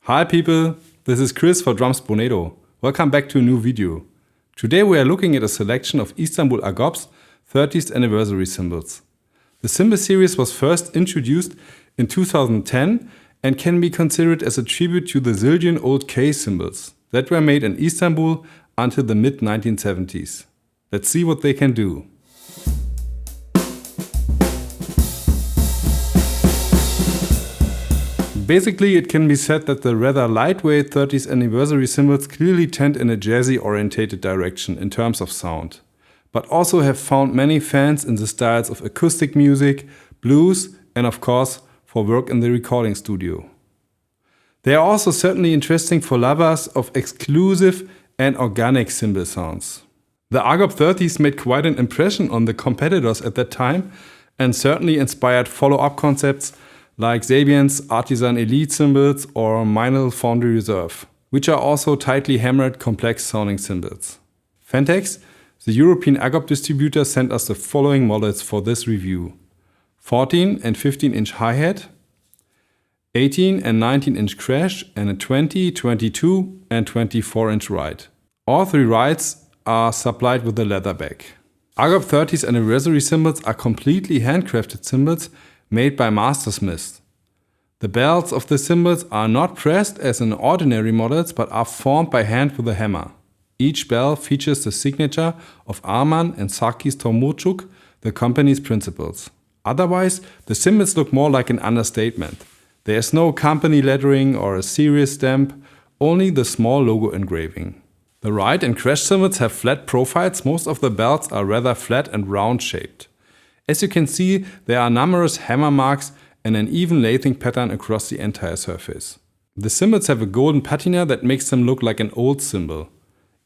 Hi people, this is Chris for Drums Bonedo. Welcome back to a new video. Today we are looking at a selection of Istanbul Agop's 30th anniversary cymbals. The cymbal series was first introduced in 2010 and can be considered as a tribute to the zillion old K cymbals that were made in Istanbul until the mid-1970s. Let's see what they can do. Basically, it can be said that the rather lightweight 30th anniversary cymbals clearly tend in a jazzy-orientated direction in terms of sound, but also have found many fans in the styles of acoustic music, blues, and of course, for work in the recording studio. They are also certainly interesting for lovers of exclusive and organic cymbal sounds. The Agop 30s made quite an impression on the competitors at that time and certainly inspired follow-up concepts like Sabian's Artisan Elite cymbals or Meinl Foundry Reserve, which are also tightly hammered, complex sounding cymbals. Fentex, the European Agop distributor, sent us the following models for this review: 14 and 15-inch hi-hat, 18 and 19-inch crash, and a 20, 22 and 24-inch ride. All three rides are supplied with a leather bag. Agop 30th anniversary cymbals are completely handcrafted cymbals made by mastersmiths. The bells of the cymbals are not pressed as in ordinary models, but are formed by hand with a hammer. Each bell features the signature of Arman and Sarkis Tomurcuk, the company's principals. Otherwise, the cymbals look more like an understatement. There is no company lettering or a series stamp, only the small logo engraving. The ride and crash cymbals have flat profiles. Most of the bells are rather flat and round shaped. As you can see, there are numerous hammer marks and an even lathing pattern across the entire surface. The cymbals have a golden patina that makes them look like an old cymbal,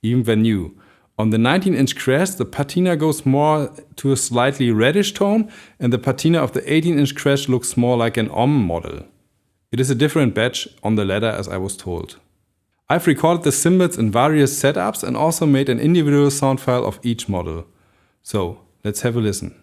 even when new. On the 19-inch crash, the patina goes more to a slightly reddish tone, and the patina of the 18-inch crash looks more like an model. It is a different badge on the ladder, as I was told. I've recorded the cymbals in various setups and also made an individual sound file of each model. So, let's have a listen.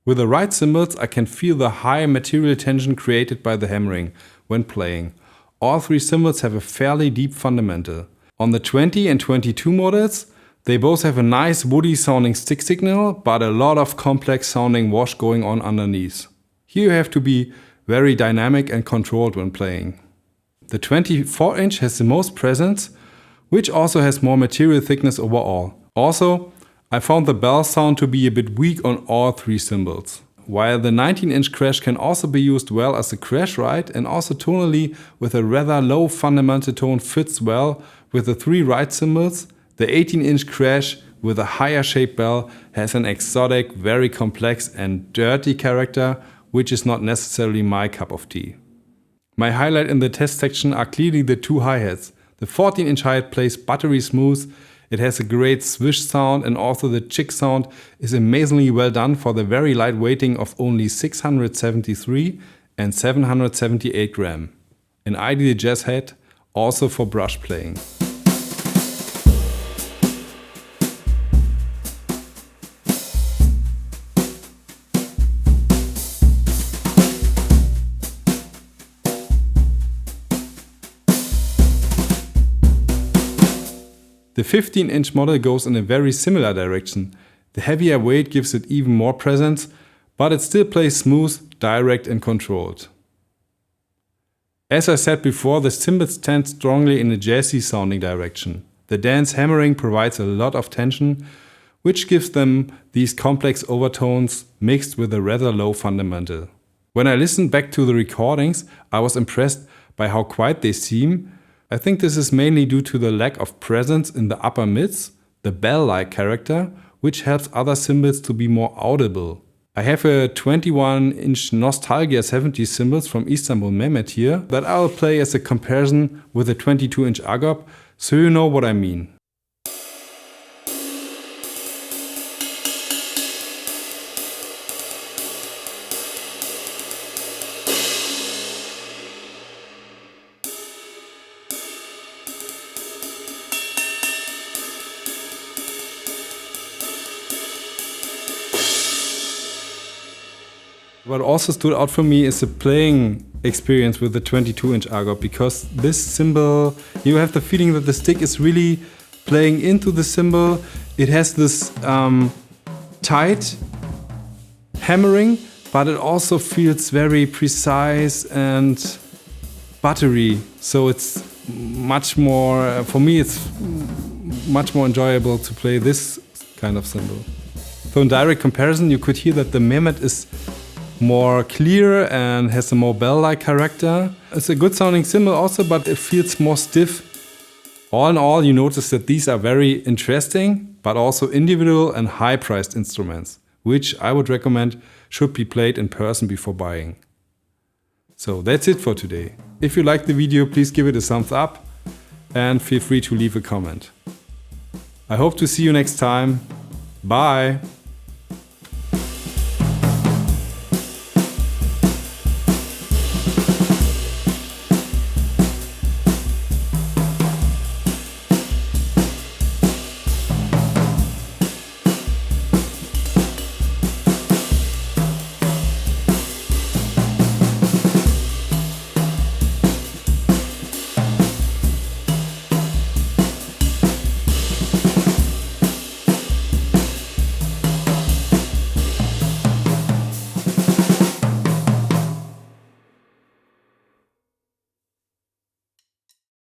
With the right cymbals, I can feel the high material tension created by the hammering when playing. All three cymbals have a fairly deep fundamental. On the 20 and 22 models, they both have a nice woody sounding stick signal, but a lot of complex sounding wash going on underneath. Here you have to be very dynamic and controlled when playing. The 24-inch has the most presence, which also has more material thickness overall. Also, I found the bell sound to be a bit weak on all three cymbals. While the 19-inch crash can also be used well as a crash ride, and also tonally with a rather low fundamental tone fits well with the three right cymbals, the 18-inch crash with a higher shaped bell has an exotic, very complex and dirty character, which is not necessarily my cup of tea. My highlight in the test section are clearly the two hi-hats. The 14-inch hi-hat plays buttery smooth, it has a great swish sound, and also the chick sound is amazingly well done for the very light weighting of only 673 and 778 gram. An ideal jazz hat, also for brush playing. The 15-inch model goes in a very similar direction. The heavier weight gives it even more presence, but it still plays smooth, direct and controlled. As I said before, the cymbals tend strongly in a jazzy sounding direction. The dance hammering provides a lot of tension, which gives them these complex overtones mixed with a rather low fundamental. When I listened back to the recordings, I was impressed by how quiet they seem. I think this is mainly due to the lack of presence in the upper mids, the bell-like character, which helps other cymbals to be more audible. I have a 21-inch Nostalgia 70 cymbals from Istanbul Mehmet here that I'll play as a comparison with the 22-inch Agop, so you know what I mean. What also stood out for me is the playing experience with the 22-inch Agop, because this cymbal, you have the feeling that the stick is really playing into the cymbal. It has this tight hammering, but it also feels very precise and buttery. So it's much more, for me it's much more enjoyable to play this kind of cymbal. So in direct comparison, you could hear that the Mehmet is more clear and has a more bell-like character. It's a good sounding cymbal also, but it feels more stiff. All in all, you notice that these are very interesting, but also individual and high-priced instruments, which I would recommend should be played in person before buying. So that's it for today. If you liked the video, please give it a thumbs up and feel free to leave a comment. I hope to see you next time. Bye!